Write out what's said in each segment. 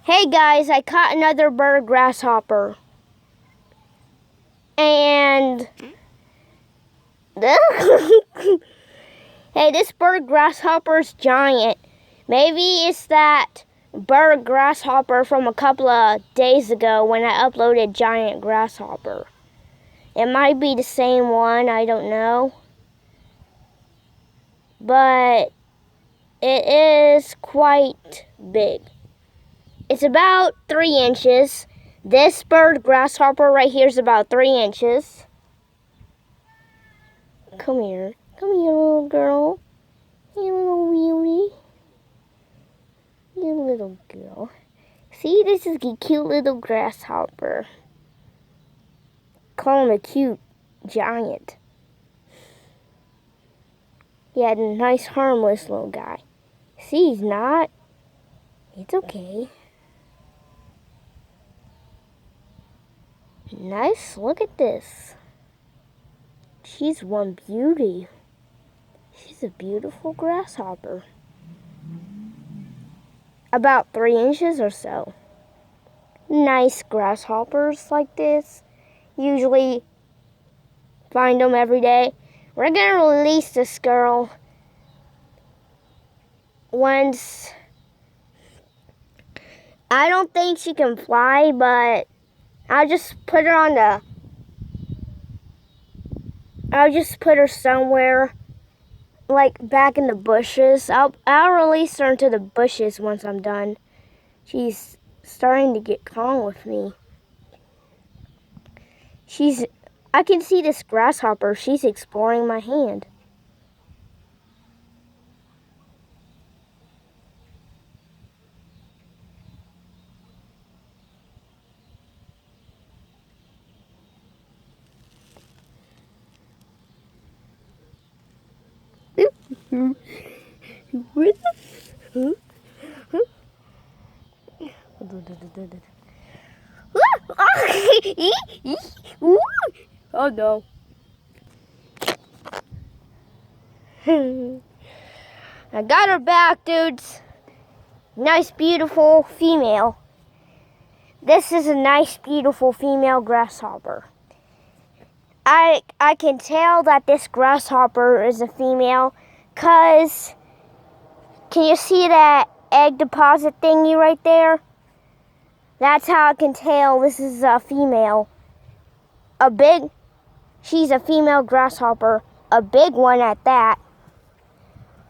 Hey guys, I caught another bird grasshopper. And hey, this bird grasshopper's giant. Maybe it's that bird grasshopper from a couple of days ago when I uploaded giant grasshopper. It might be the same one, I don't know. But it is quite big. It's about 3 inches. This bird grasshopper right here is about 3 inches. Come here, little girl. Hey, little beauty. You little girl. See, this is a cute little grasshopper. Call him a cute giant. Yeah, a nice, harmless little guy. See, he's not. It's okay. Nice, look at this. She's one beauty. She's a beautiful grasshopper. About 3 inches or so. Nice grasshoppers like this. Usually find them every day. We're gonna release this girl once. I don't think she can fly, but I'll just put her somewhere, like back in the bushes. I'll release her into the bushes once I'm done. She's starting to get calm with me. I can see this grasshopper. She's exploring my hand. Where the? Oh no. I got her back, dudes. Nice, beautiful female. This is a nice, beautiful female grasshopper. I can tell that this grasshopper is a female because can you see that egg deposit thingy right there? That's how I can tell this is a female. She's a female grasshopper, a big one at that.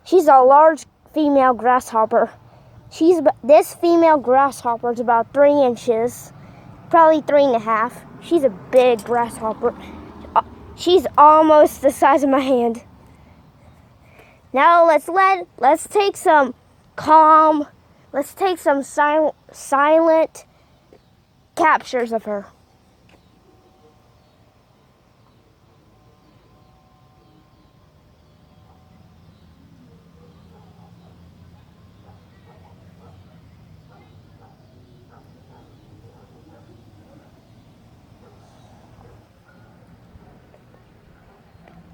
She's a large female grasshopper. This female grasshopper is about 3 inches, probably 3.5. She's a big grasshopper. She's almost the size of my hand. Now let's take some silent captures of her.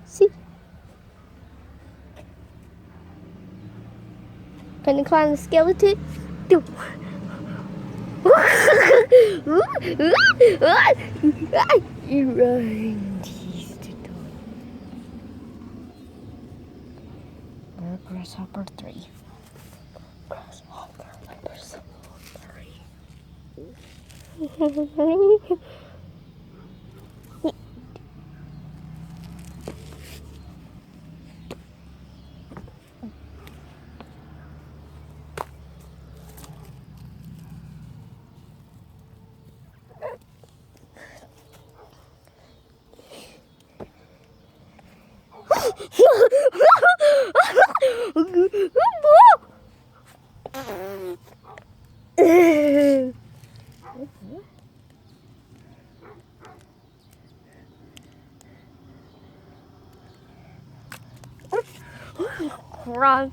See? Can you climb the skeleton? Do. Grasshopper 3. Grasshopper number 3. Run.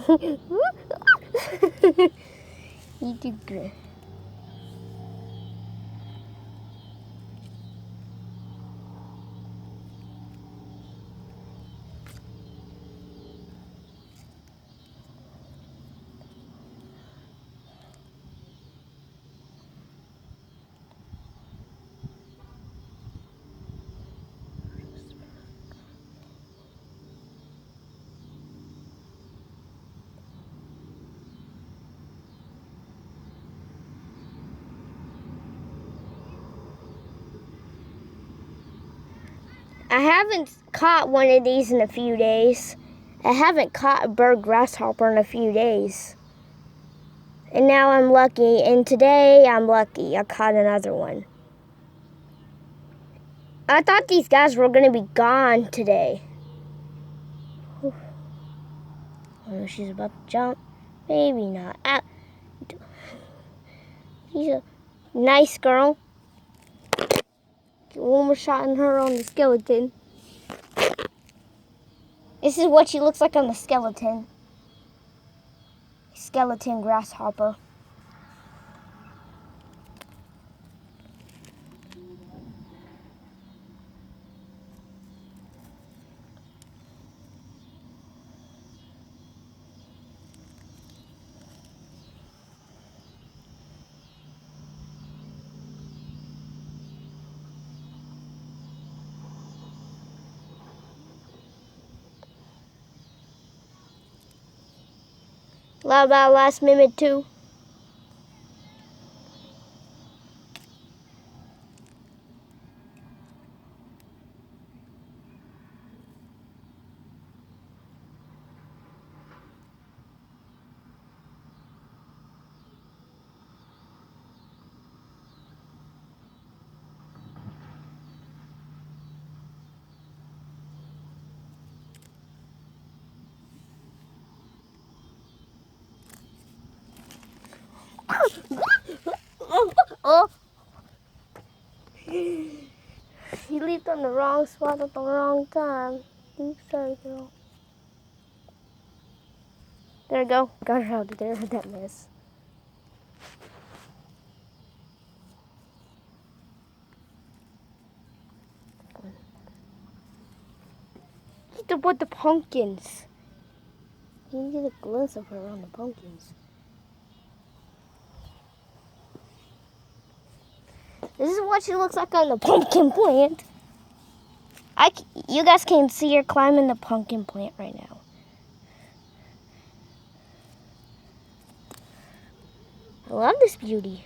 You do good. I haven't caught one of these in a few days. I haven't caught a bird grasshopper in a few days. And now I'm lucky, and today I'm lucky. I caught another one. I thought these guys were going to be gone today. Whew. Oh, she's about to jump. Maybe not. She's a nice girl. Get one more shot in her on the skeleton. This is what she looks like on the skeleton. Skeleton grasshopper. What about last minute too? Oh. You leaped on the wrong spot at the wrong time. Oops, sorry, girl. There we go. Got her out of there with that mess. Get with the pumpkins. You can get a glimpse of her on the pumpkins. This is what she looks like on the pumpkin plant. You guys can see her climbing the pumpkin plant right now. I love this beauty.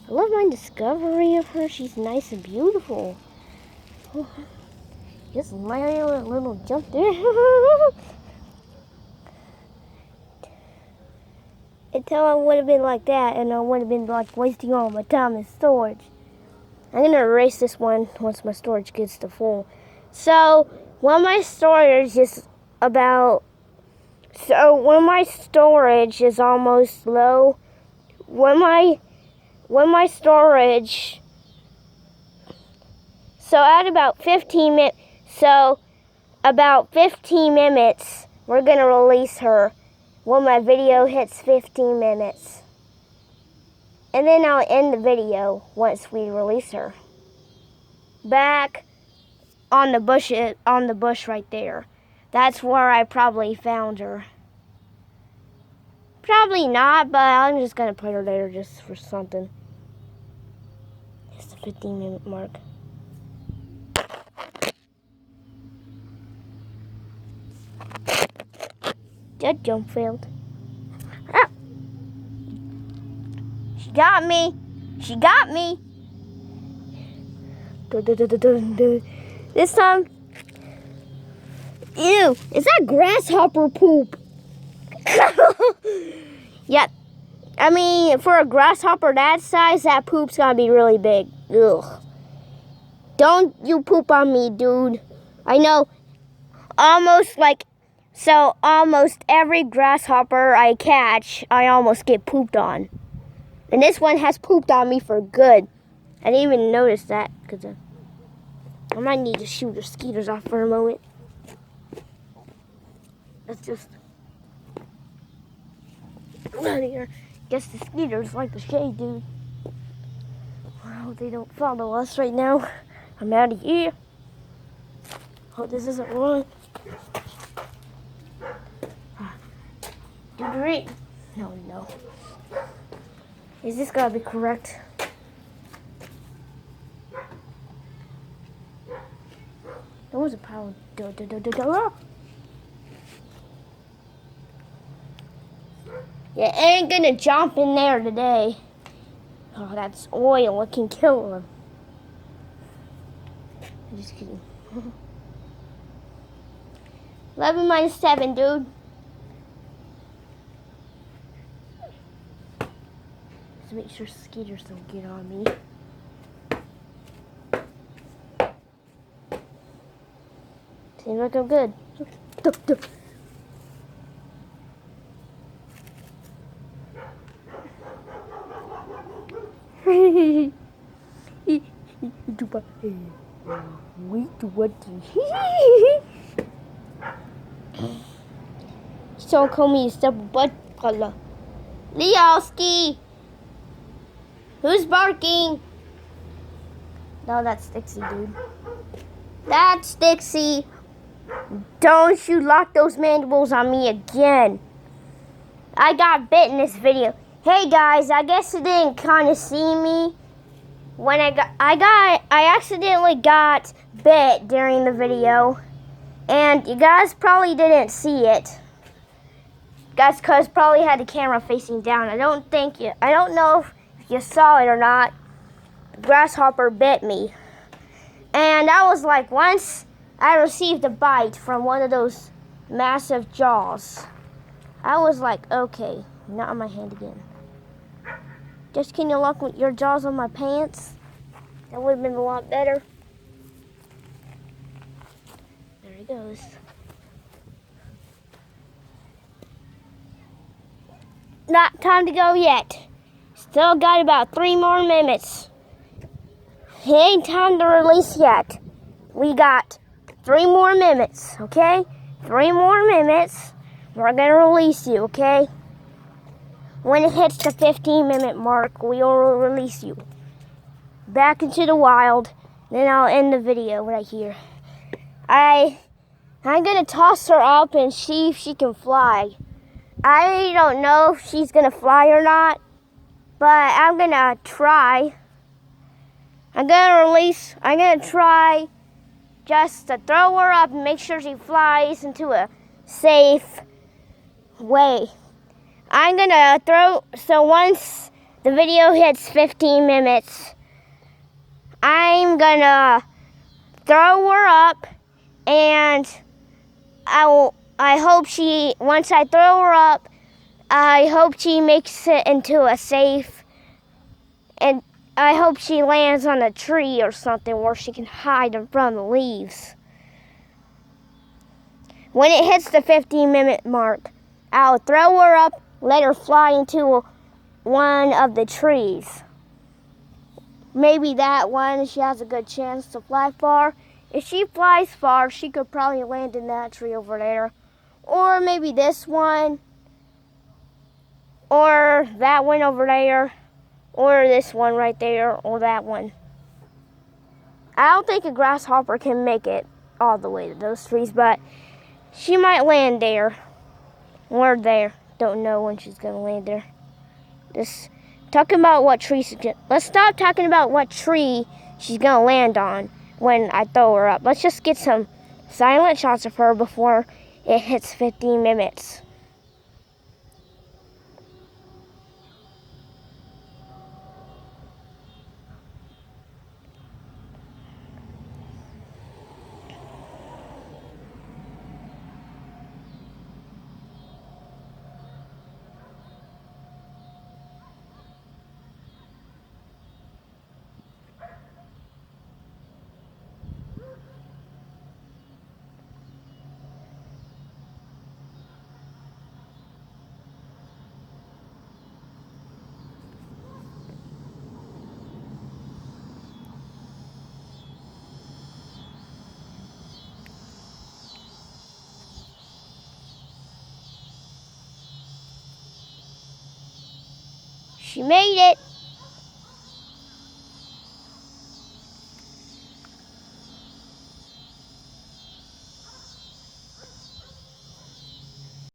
I love my discovery of her. She's nice and beautiful. Oh, just my little jump there. Until I would have been like that, and I would have been like wasting all my time in storage. I'm gonna erase this one once my storage gets to full. So when my storage is almost low, when my storage, so at about 15 minutes, we're gonna release her when my video hits 15 minutes. And then I'll end the video once we release her. Back on the bush right there. That's where I probably found her. Probably not, but I'm just gonna put her there just for something. It's the 15-minute mark. That jump failed. Ah. She got me. She got me. This time. Ew, is that grasshopper poop? Yeah, I mean, for a grasshopper that size, that poop's gotta be really big. Ugh. Don't you poop on me, dude. I know almost every grasshopper I catch, I almost get pooped on. And this one has pooped on me for good. I didn't even notice that because I might need to shoot the skeeters off for a moment. Let's just out of here. Guess the skeeters like the shade, dude. I hope they don't follow us right now. I'm out of here. Hope this isn't wrong. Do great. No. Is this gotta be correct? There was a power. You ain't gonna jump in there today. Oh, that's oil. It can kill him. I'm just kidding. 11 minus 7, dude. Just make sure skeeters don't get on me. Seems like I'm good. So call me step butt color. Leoski! Who's barking? No, that's Dixie, dude. That's Dixie. Don't you lock those mandibles on me again. I got bit in this video. Hey guys, I guess you didn't kind of see me when I accidentally got bit during the video, and you guys probably didn't see it. Guys, cause probably had the camera facing down. I don't know if you saw it or not. The grasshopper bit me, and I was like, once I received a bite from one of those massive jaws, I was like, okay, not on my hand again. Just can you lock your jaws on my pants? That would have been a lot better. There he goes. Not time to go yet. Still got about 3 more minutes. It ain't time to release yet. We got 3 more minutes, okay? 3 more minutes. We're gonna release you, okay? When it hits the 15-minute mark, we will release you back into the wild. Then I'll end the video right here. I'm gonna toss her up and see if she can fly. I don't know if she's gonna fly or not, but I'm gonna try. I'm gonna try just to throw her up and make sure she flies into a safe way. I'm gonna so once the video hits 15 minutes, I'm gonna throw her up, and once I throw her up, I hope she makes it into a safe, and I hope she lands on a tree or something where she can hide in front of the leaves. When it hits the 15-minute mark, I'll throw her up, let her fly into one of the trees. Maybe that one, she has a good chance to fly far. If she flies far, she could probably land in that tree over there. Or maybe this one. Or that one over there. Or this one right there. Or that one. I don't think a grasshopper can make it all the way to those trees, but she might land there. Or there. Don't know when she's going to land there. Just talking about what tree let's stop talking about what tree she's going to land on when I throw her up. Let's just get some silent shots of her before it hits 15 minutes. She made it.